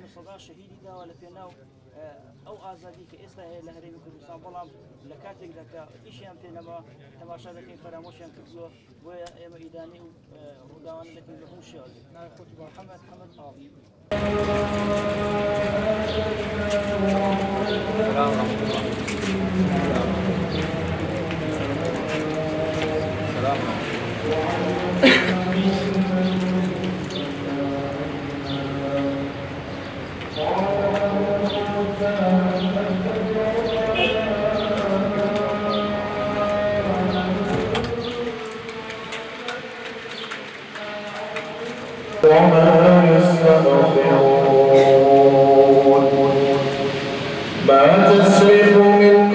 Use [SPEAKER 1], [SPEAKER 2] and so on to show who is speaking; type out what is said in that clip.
[SPEAKER 1] بیان سەدا شەهیدی داوە لە پێناو ئەو ئازادی کە ئێستا هەیە لە هەرێمی کوردستان بەڵام لە کاتێکدا کە ئیشیان پێ نەما تەماشا دەکەین فەرامۆشیان کردووە بۆیە ئێمە ئیدانی و ڕووداوان دەکەین بە هەموو شێوازێک ناوی خۆت محەممەد حەمەد ئاڵی
[SPEAKER 2] وما يستغفرون ما تسبق من